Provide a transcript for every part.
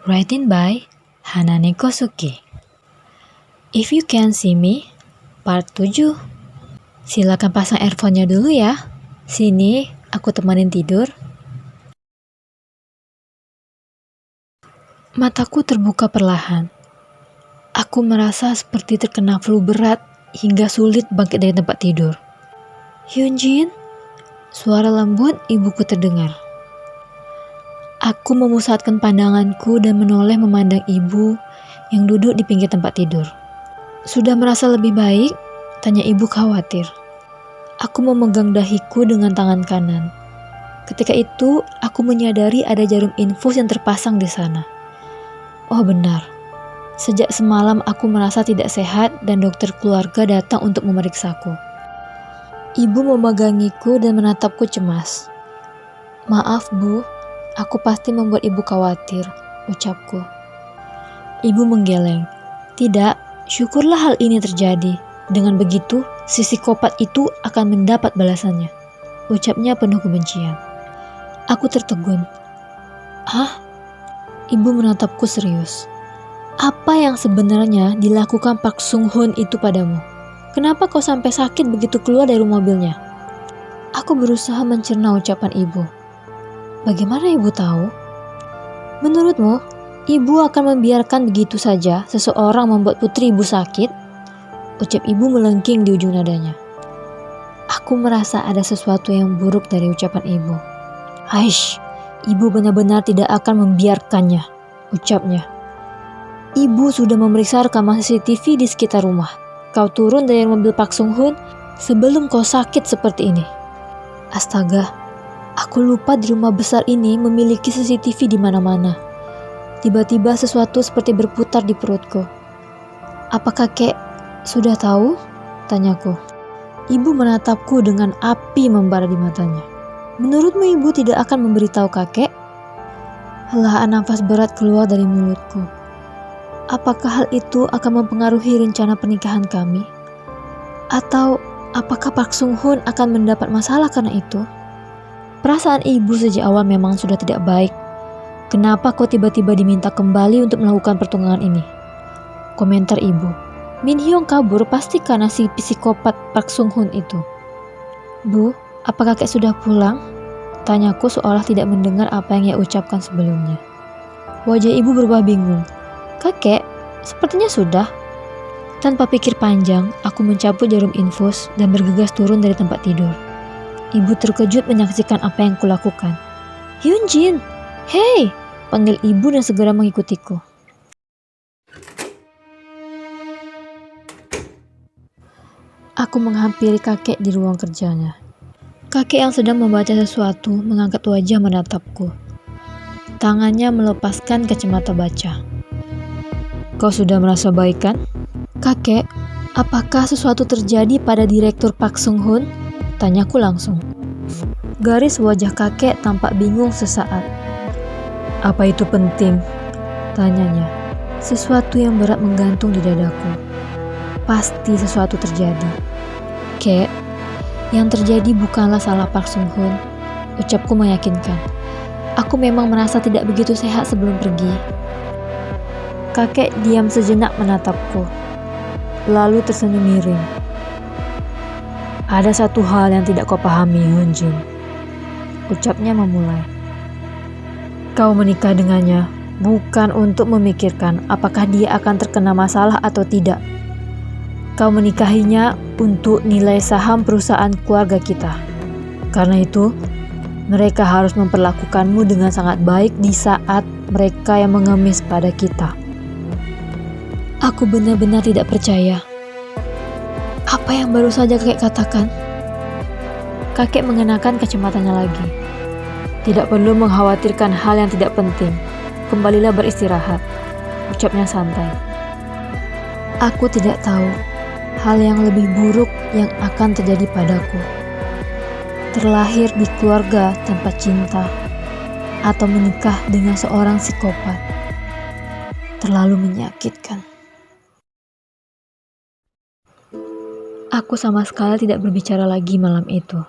Written by Hanane Kosuke. If You Can See Me, part 7. Silakan pasang earphone-nya dulu ya. Sini, aku temanin tidur. Mataku terbuka perlahan. Aku merasa seperti terkena flu berat hingga sulit bangkit dari tempat tidur. Hyunjin, suara lembut ibuku terdengar. Aku memusatkan pandanganku dan menoleh memandang ibu yang duduk di pinggir tempat tidur. Sudah merasa lebih baik? Tanya ibu khawatir. Aku memegang dahiku dengan tangan kanan. Ketika itu, aku menyadari ada jarum infus yang terpasang di sana. Oh benar, sejak semalam aku merasa tidak sehat dan dokter keluarga datang untuk memeriksaku. Ibu memegangiku dan menatapku cemas. Maaf Bu, aku pasti membuat ibu khawatir, ucapku. Ibu menggeleng. Tidak, syukurlah hal ini terjadi. Dengan begitu, si psikopat itu akan mendapat balasannya, ucapnya penuh kebencian. Aku tertegun. Hah? Ibu menatapku serius. Apa yang sebenarnya dilakukan Park Sung Hoon itu padamu? Kenapa kau sampai sakit begitu keluar dari mobilnya? Aku berusaha mencerna ucapan ibu. Bagaimana ibu tahu? Menurutmu, ibu akan membiarkan begitu saja seseorang membuat putri ibu sakit? Ucap ibu melengking di ujung nadanya. Aku merasa ada sesuatu yang buruk dari ucapan ibu. Aish, ibu benar-benar tidak akan membiarkannya, ucapnya. Ibu sudah memeriksa rekaman CCTV di sekitar rumah. Kau turun dari mobil Park Sung Hoon sebelum kau sakit seperti ini. Astaga, aku lupa di rumah besar ini memiliki CCTV di mana-mana. Tiba-tiba sesuatu seperti berputar di perutku. Apa kakek sudah tahu? Tanyaku. Ibu menatapku dengan api membara di matanya. Menurutmu ibu tidak akan memberitahu kakek? Helaan nafas berat keluar dari mulutku. Apakah hal itu akan mempengaruhi rencana pernikahan kami? Atau apakah Park Sung Hoon akan mendapat masalah karena itu? Perasaan ibu sejak awal memang sudah tidak baik. Kenapa kau tiba-tiba diminta kembali untuk melakukan pertunangan ini? Komentar ibu. Min Hyung kabur pasti karena si psikopat Park Sung Hoon itu. Bu, apa kakek sudah pulang? Tanyaku seolah tidak mendengar apa yang ia ucapkan sebelumnya. Wajah ibu berubah bingung. Kakek, sepertinya sudah. Tanpa pikir panjang, aku mencabut jarum infus dan bergegas turun dari tempat tidur. Ibu terkejut menyaksikan apa yang kulakukan. Hyunjin, hei! Panggil ibu dan segera mengikutiku. Aku menghampiri kakek di ruang kerjanya. Kakek yang sedang membaca sesuatu mengangkat wajah menatapku. Tangannya melepaskan kacamata baca. Kau sudah merasa baik kan? Kakek, apakah sesuatu terjadi pada Direktur Park Sung Hoon? Tanyaku langsung. Garis wajah kakek tampak bingung sesaat. Apa itu penting? Tanyanya. Sesuatu yang berat menggantung di dadaku. Pasti sesuatu terjadi. Kek, yang terjadi bukanlah salah Park Sung Hoon. Ucapku meyakinkan. Aku memang merasa tidak begitu sehat sebelum pergi. Kakek diam sejenak menatapku, lalu tersenyum miring. Ada satu hal yang tidak kau pahami, Hyunjin. Ucapnya memulai. Kau menikah dengannya bukan untuk memikirkan apakah dia akan terkena masalah atau tidak. Kau menikahinya untuk nilai saham perusahaan keluarga kita. Karena itu, mereka harus memperlakukanmu dengan sangat baik di saat mereka yang mengemis pada kita. Aku benar-benar tidak percaya. Apa yang baru saja kakek katakan? Kakek mengenakan kacamatanya lagi. Tidak perlu mengkhawatirkan hal yang tidak penting. Kembalilah beristirahat, ucapnya santai. Aku tidak tahu hal yang lebih buruk yang akan terjadi padaku. Terlahir di keluarga tanpa cinta atau menikah dengan seorang psikopat. Terlalu menyakitkan. Aku sama sekali tidak berbicara lagi malam itu.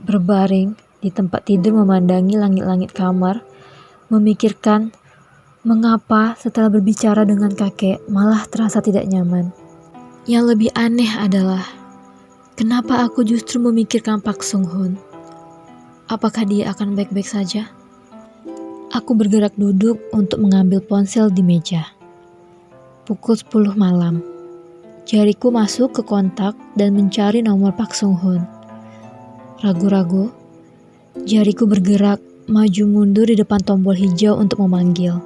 Berbaring di tempat tidur memandangi langit-langit kamar, memikirkan Mengapa setelah berbicara dengan kakek malah terasa tidak nyaman? Yang lebih aneh adalah, kenapa aku justru memikirkan Pak Sung Hoon? Apakah dia akan baik-baik saja? Aku bergerak duduk untuk mengambil ponsel di meja. Pukul 10 malam. Jariku masuk ke kontak dan mencari nomor Pak Sung Hoon. Ragu-ragu, jariku bergerak maju mundur di depan tombol hijau untuk memanggil.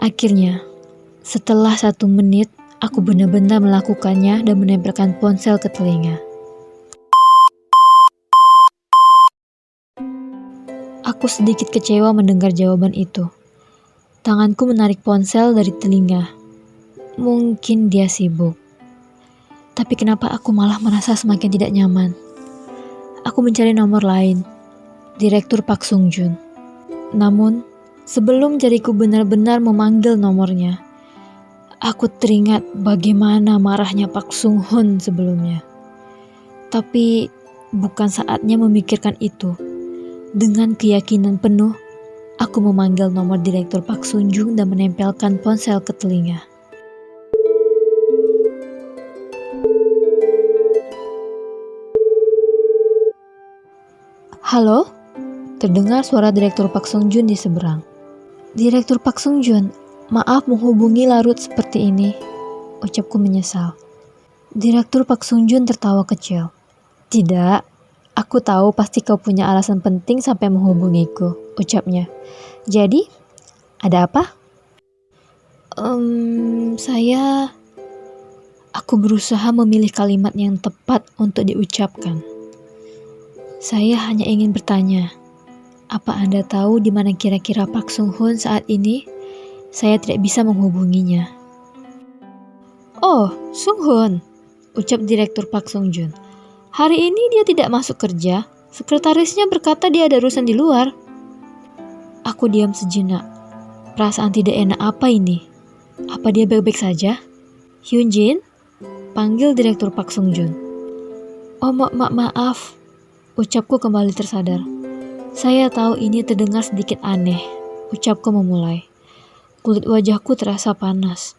Akhirnya, setelah 1 menit, aku benar-benar melakukannya dan menempelkan ponsel ke telinga. Aku sedikit kecewa mendengar jawaban itu. Tanganku menarik ponsel dari telinga. Mungkin dia sibuk. Tapi kenapa aku malah merasa semakin tidak nyaman? Aku mencari nomor lain, Direktur Pak Sung Joon. Namun, sebelum jariku benar-benar memanggil nomornya, aku teringat bagaimana marahnya Pak Sung Hoon sebelumnya. Tapi bukan saatnya memikirkan itu. Dengan keyakinan penuh, aku memanggil nomor Direktur Pak Sung Joon dan menempelkan ponsel ke telinga. Halo? Terdengar suara Direktur Pak Sung Joon di seberang. Direktur Pak Sung Joon, maaf menghubungi larut seperti ini, ucapku menyesal. Direktur Pak Sung Joon tertawa kecil. Tidak, aku tahu pasti kau punya alasan penting sampai menghubungiku, ucapnya. Jadi, ada apa? Aku berusaha memilih kalimat yang tepat untuk diucapkan. Saya hanya ingin bertanya, apa Anda tahu di mana kira-kira Pak Sung Hoon saat ini? Saya tidak bisa menghubunginya. Oh, Sung Hoon, ucap Direktur Pak Sung Joon. Hari ini dia tidak masuk kerja. Sekretarisnya berkata dia ada urusan di luar. Aku diam sejenak. Perasaan tidak enak apa ini? Apa dia baik-baik saja? Hyun Jin, panggil Direktur Pak Sung Joon. Oh, maaf. Ucapku kembali tersadar. Saya tahu ini terdengar sedikit aneh. Ucapku memulai. Kulit wajahku terasa panas.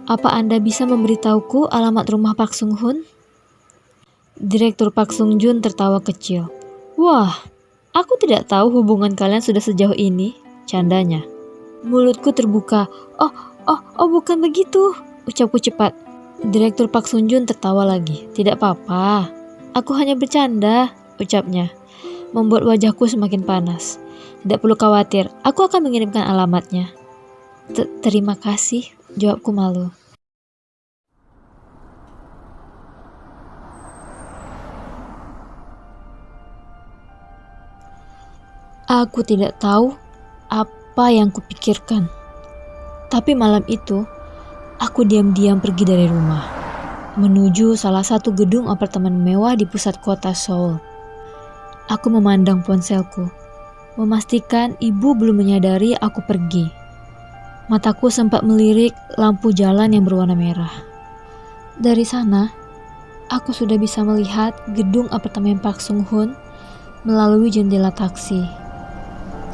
Apa Anda bisa memberitahuku alamat rumah Pak Sung Hoon? Direktur Pak Sung Joon tertawa kecil. Wah, aku tidak tahu hubungan kalian sudah sejauh ini, candanya. Mulutku terbuka. Oh, bukan begitu, ucapku cepat. Direktur Pak Sung Joon tertawa lagi. Tidak apa-apa, aku hanya bercanda, ucapnya, membuat wajahku semakin panas. Tidak perlu khawatir, aku akan mengirimkan alamatnya. Terima kasih, jawabku malu. Aku tidak tahu apa yang kupikirkan. Tapi malam itu, aku diam-diam pergi dari rumah, menuju salah satu gedung apartemen mewah di pusat kota Seoul. Aku memandang ponselku, memastikan ibu belum menyadari aku pergi. Mataku sempat melirik lampu jalan yang berwarna merah. Dari sana, aku sudah bisa melihat gedung apartemen Park Sung Hoon melalui jendela taksi.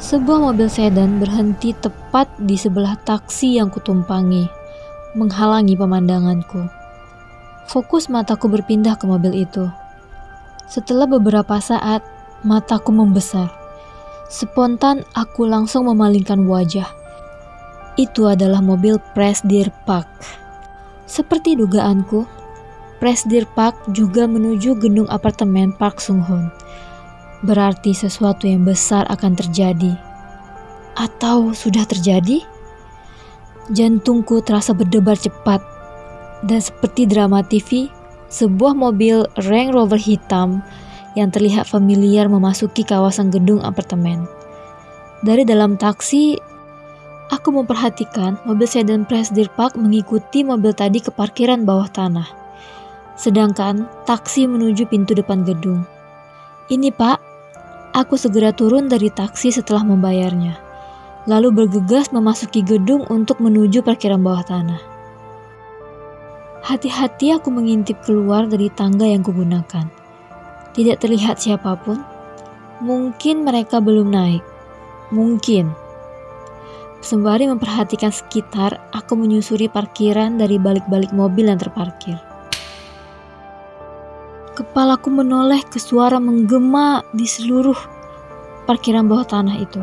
Sebuah mobil sedan berhenti tepat di sebelah taksi yang kutumpangi, menghalangi pemandanganku. Fokus mataku berpindah ke mobil itu. Setelah beberapa saat, mataku membesar. Spontan aku langsung memalingkan wajah. Itu adalah mobil Presdir Park. Seperti dugaanku, Presdir Park juga menuju gedung apartemen Park Sung Hoon. Berarti sesuatu yang besar akan terjadi. Atau sudah terjadi? Jantungku terasa berdebar cepat. Dan seperti drama TV, sebuah mobil Range Rover hitam yang terlihat familiar memasuki kawasan gedung apartemen. Dari dalam taksi, aku memperhatikan mobil sedan Presdir Park mengikuti mobil tadi ke parkiran bawah tanah. Sedangkan taksi menuju pintu depan gedung. Ini Pak, aku segera turun dari taksi setelah membayarnya. Lalu bergegas memasuki gedung untuk menuju parkiran bawah tanah. Hati-hati aku mengintip keluar dari tangga yang kugunakan. Tidak terlihat siapapun. Mungkin mereka belum naik. Mungkin. Sembari memperhatikan sekitar, aku menyusuri parkiran dari balik-balik mobil yang terparkir. Kepalaku menoleh ke suara menggema di seluruh parkiran bawah tanah itu.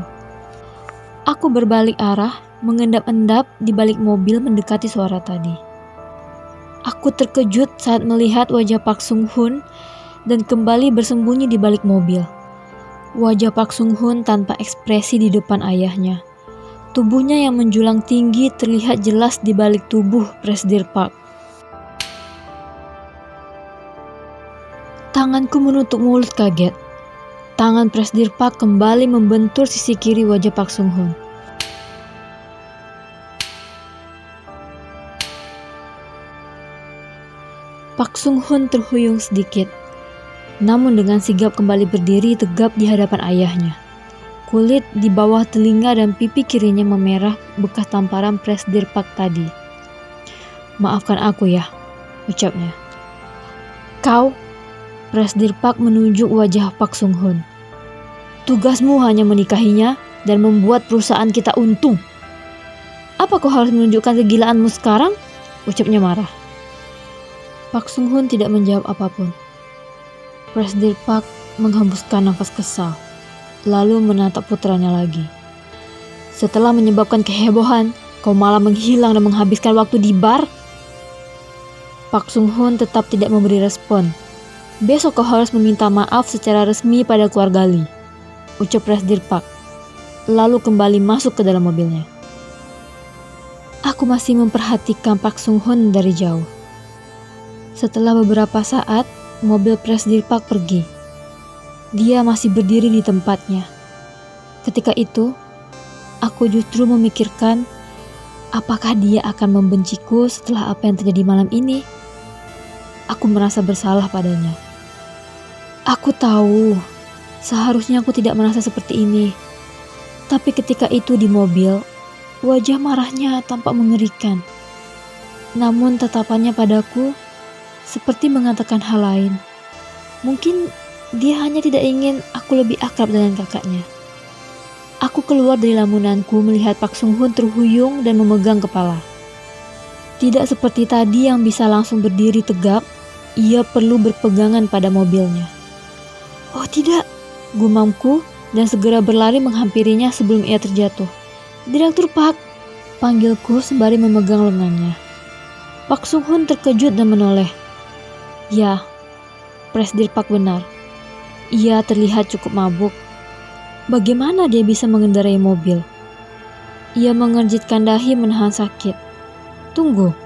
Aku berbalik arah, mengendap-endap di balik mobil mendekati suara tadi. Aku terkejut saat melihat wajah Pak Sung Hoon dan kembali bersembunyi di balik mobil. Wajah Pak Sung Hoon tanpa ekspresi di depan ayahnya. Tubuhnya yang menjulang tinggi terlihat jelas di balik tubuh Presdir Park. Tanganku menutup mulut kaget. Tangan Presdir Park kembali membentur sisi kiri wajah Pak Sung Hoon. Pak Sung Hoon terhuyung sedikit, namun dengan sigap kembali berdiri tegap di hadapan ayahnya. Kulit di bawah telinga dan pipi kirinya memerah bekas tamparan Presdir Park tadi. "Maafkan aku ya," ucapnya. "Kau," Presdir Park menunjuk wajah Pak Sung Hoon. "Tugasmu hanya menikahinya dan membuat perusahaan kita untung. Apa kau harus menunjukkan kegilaanmu sekarang?" ucapnya marah. Pak Sung Hoon tidak menjawab apapun. Presdir Park menghembuskan nafas kesal, lalu menatap putranya lagi. "Setelah menyebabkan kehebohan, kau malah menghilang dan menghabiskan waktu di bar?" Pak Sung Hoon tetap tidak memberi respon. "Besok kau harus meminta maaf secara resmi pada keluarga Lee," ucap Presdir Park, lalu kembali masuk ke dalam mobilnya. Aku masih memperhatikan Pak Sung Hoon dari jauh. Setelah beberapa saat, mobil Presdir Park pergi. Dia masih berdiri di tempatnya. Ketika itu, aku justru memikirkan apakah dia akan membenciku setelah apa yang terjadi malam ini. Aku merasa bersalah padanya. Aku tahu, seharusnya aku tidak merasa seperti ini. Tapi ketika itu di mobil, wajah marahnya tampak mengerikan. Namun tatapannya padaku seperti mengatakan hal lain. Mungkin dia hanya tidak ingin aku lebih akrab dengan kakaknya. Aku keluar dari lamunanku melihat Pak Sung Hoon terhuyung dan memegang kepala. Tidak seperti tadi yang bisa langsung berdiri tegap, ia perlu berpegangan pada mobilnya. "Oh tidak," gumamku dan segera berlari menghampirinya sebelum ia terjatuh. "Direktur Park," panggilku sembari memegang lengannya. Pak Sung Hoon terkejut dan menoleh. Ya, Presdir Park benar. Ia terlihat cukup mabuk. Bagaimana dia bisa mengendarai mobil? Ia mengerjitkan dahi menahan sakit. "Tunggu,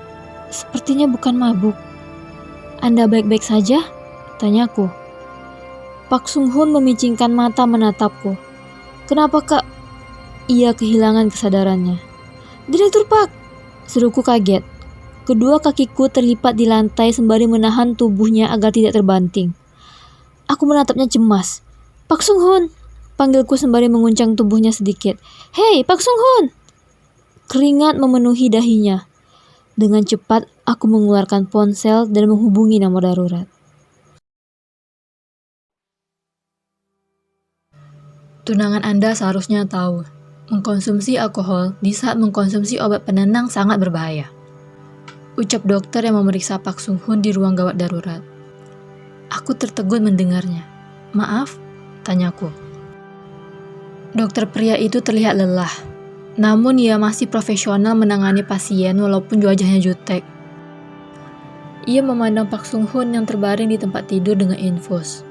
sepertinya bukan mabuk. Anda baik-baik saja?" tanyaku. Pak Sung Hoon memicingkan mata menatapku. "Kenapa kak?" Ia kehilangan kesadarannya. "Direktur Park!" seruku kaget. Kedua kakiku terlipat di lantai sembari menahan tubuhnya agar tidak terbanting. Aku menatapnya cemas. "Pak Sung Hoon!" panggilku sembari menguncang tubuhnya sedikit. "Hei, Pak Sung Hoon!" Keringat memenuhi dahinya. Dengan cepat, aku mengeluarkan ponsel dan menghubungi nomor darurat. Tunangan Anda seharusnya tahu, mengkonsumsi alkohol di saat mengkonsumsi obat penenang sangat berbahaya, ucap dokter yang memeriksa Pak Sung Hoon di ruang gawat darurat. Aku tertegun mendengarnya. "Maaf?" tanyaku. Dokter pria itu terlihat lelah, namun ia masih profesional menangani pasien walaupun wajahnya jutek. Ia memandang Pak Sung Hoon yang terbaring di tempat tidur dengan infus.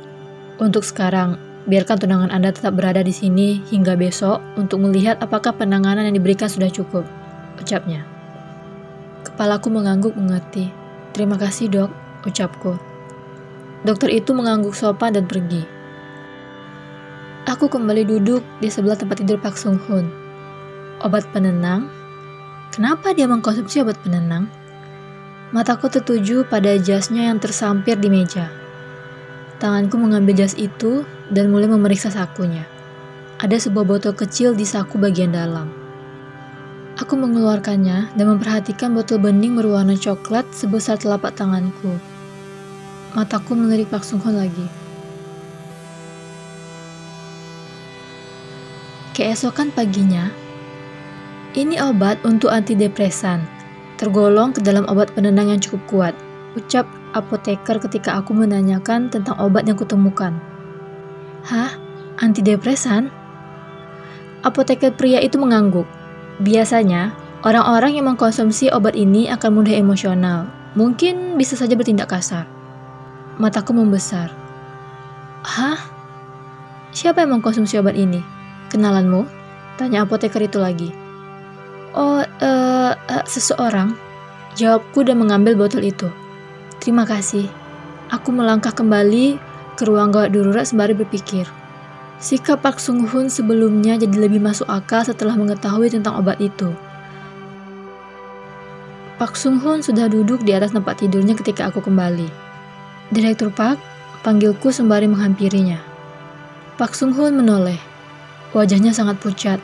"Untuk sekarang, biarkan tunangan Anda tetap berada di sini hingga besok untuk melihat apakah penanganan yang diberikan sudah cukup," ucapnya. Kepalaku mengangguk mengerti. "Terima kasih dok," ucapku. Dokter itu mengangguk sopan dan pergi. Aku kembali duduk di sebelah tempat tidur Pak Sung Hoon. Obat penenang? Kenapa dia mengkonsumsi obat penenang? Mataku tertuju pada jasnya yang tersampir di meja. Tanganku mengambil jas itu dan mulai memeriksa sakunya. Ada sebuah botol kecil di saku bagian dalam. Aku mengeluarkannya dan memperhatikan botol bening berwarna coklat sebesar telapak tanganku. Mataku melirik Pak Sung Hoon lagi. Keesokan paginya, Ini obat untuk antidepresan, tergolong ke dalam obat penenang yang cukup kuat, ucap apoteker ketika aku menanyakan tentang obat yang kutemukan. Hah? Antidepresan? Apoteker pria itu mengangguk. Biasanya, orang-orang yang mengkonsumsi obat ini akan mudah emosional, mungkin bisa saja bertindak kasar. Mataku membesar. Hah? Siapa yang mengkonsumsi obat ini? Kenalanmu? Tanya apoteker itu lagi. Oh, seseorang. Jawabku dan mengambil botol itu. Terima kasih. Aku melangkah kembali ke ruang gawat darurat sembari berpikir. Sikap Park Sung Hoon sebelumnya jadi lebih masuk akal setelah mengetahui tentang obat itu. Park Sung Hoon sudah duduk di atas tempat tidurnya ketika aku kembali. Direktur Park, panggilku sembari menghampirinya. Park Sung Hoon menoleh. Wajahnya sangat pucat.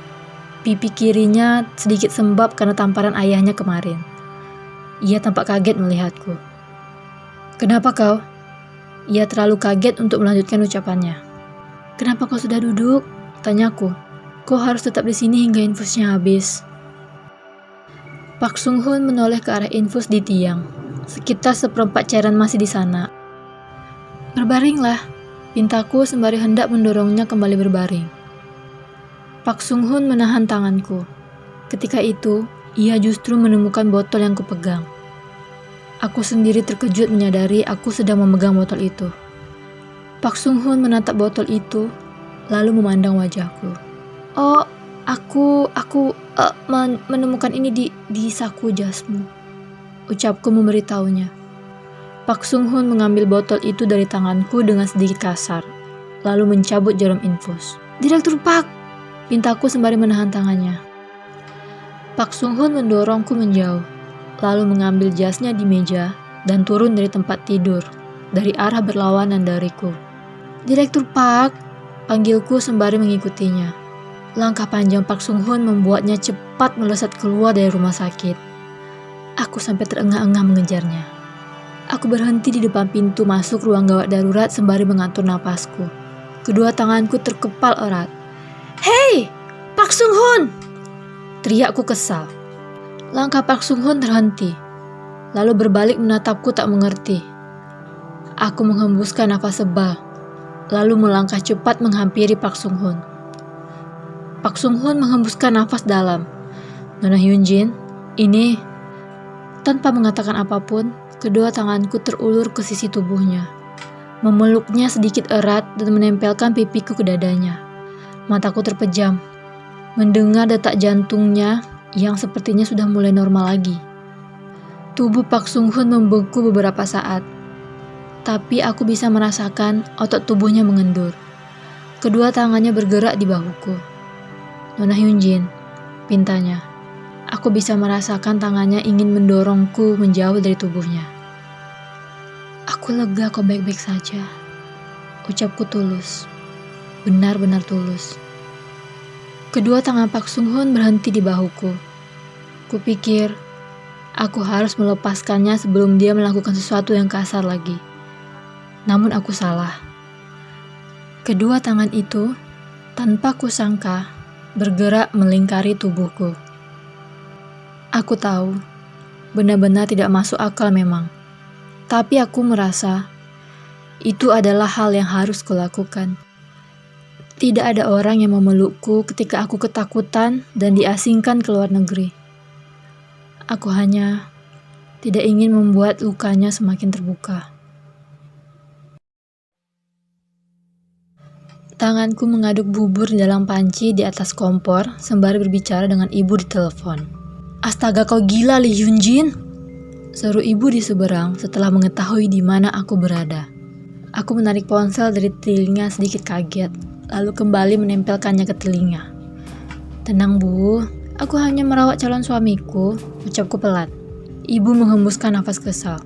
Pipi kirinya sedikit sembab karena tamparan ayahnya kemarin. Ia tampak kaget melihatku. Kenapa kau? Ia terlalu kaget untuk melanjutkan ucapannya. Kenapa kau sudah duduk? Tanyaku. Kau harus tetap di sini hingga infusnya habis. Park Sung Hoon menoleh ke arah infus di tiang. Sekitar seperempat cairan masih di sana. Berbaringlah, pintaku sembari hendak mendorongnya kembali berbaring. Park Sung Hoon menahan tanganku. Ketika itu, ia justru menemukan botol yang kupegang. Aku sendiri terkejut menyadari aku sedang memegang botol itu. Park Sung Hoon menatap botol itu, lalu memandang wajahku. Oh, aku menemukan ini di saku jasmu. Ucapku memberitahunya. Park Sung Hoon mengambil botol itu dari tanganku dengan sedikit kasar, lalu mencabut jarum infus. Direktur Park! Pintaku sembari menahan tangannya. Park Sung Hoon mendorongku menjauh, lalu mengambil jasnya di meja dan turun dari tempat tidur, dari arah berlawanan dariku. Direktur Park, panggilku sembari mengikutinya. Langkah panjang Park Sung Hoon membuatnya cepat melesat keluar dari rumah sakit. Aku sampai terengah-engah mengejarnya. Aku berhenti di depan pintu masuk ruang gawat darurat sembari mengatur napasku. Kedua tanganku terkepal erat. Hei, Park Sung Hoon! Teriakku kesal. Langkah Park Sung Hoon terhenti, lalu berbalik menatapku tak mengerti. Aku menghembuskan nafas sebal, lalu melangkah cepat menghampiri Park Sung Hoon. Park Sung Hoon menghembuskan nafas dalam. Nona Hyunjin, ini... Tanpa mengatakan apapun, kedua tanganku terulur ke sisi tubuhnya, memeluknya sedikit erat dan menempelkan pipiku ke dadanya. Mataku terpejam, mendengar detak jantungnya yang sepertinya sudah mulai normal lagi. Tubuh Park Sung Hoon membeku beberapa saat, tapi aku bisa merasakan otot tubuhnya mengendur. Kedua tangannya bergerak di bahuku. Nona Hyunjin, pintanya. Aku bisa merasakan tangannya ingin mendorongku menjauh dari tubuhnya. Aku lega kau baik-baik saja, ucapku tulus. Benar-benar tulus. Kedua tangan Park Sung Hoon berhenti di bahuku. Kupikir, aku harus melepaskannya sebelum dia melakukan sesuatu yang kasar lagi. Namun aku salah. Kedua tangan itu, tanpa kusangka, bergerak melingkari tubuhku. Aku tahu, benar-benar tidak masuk akal memang. Tapi aku merasa, itu adalah hal yang harus kulakukan. Tidak ada orang yang memelukku ketika aku ketakutan dan diasingkan ke luar negeri. Aku hanya tidak ingin membuat lukanya semakin terbuka. Tanganku mengaduk bubur di dalam panci di atas kompor sembari berbicara dengan ibu di telepon. Astaga, kau gila, Lee Hyunjin! Seru ibu di seberang setelah mengetahui di mana aku berada. Aku menarik ponsel dari telinga sedikit kaget, lalu kembali menempelkannya ke telinga. Tenang Bu, aku hanya merawat calon suamiku, ucapku pelan. Ibu menghembuskan nafas kesal.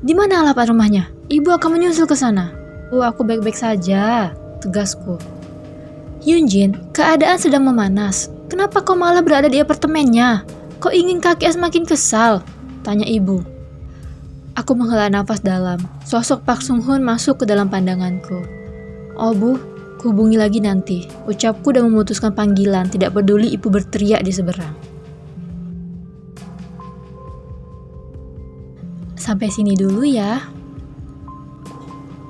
Di mana alamat rumahnya? Ibu akan menyusul ke sana. Oh, aku baik-baik saja, tegasku. Hyunjin, keadaan sedang memanas. Kenapa kau malah berada di apartemennya? Kau ingin kakek semakin kesal? Tanya ibu. Aku menghela nafas dalam. Sosok Park Sung Hoon masuk ke dalam pandanganku. Oh Bu, hubungi lagi nanti, ucapku dan memutuskan panggilan, tidak peduli ibu berteriak di seberang. Sampai sini dulu ya.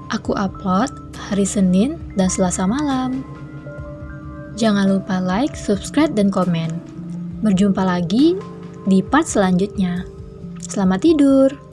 Aku upload hari Senin dan Selasa malam. Jangan lupa like, subscribe, dan komen. Berjumpa lagi di part selanjutnya. Selamat tidur.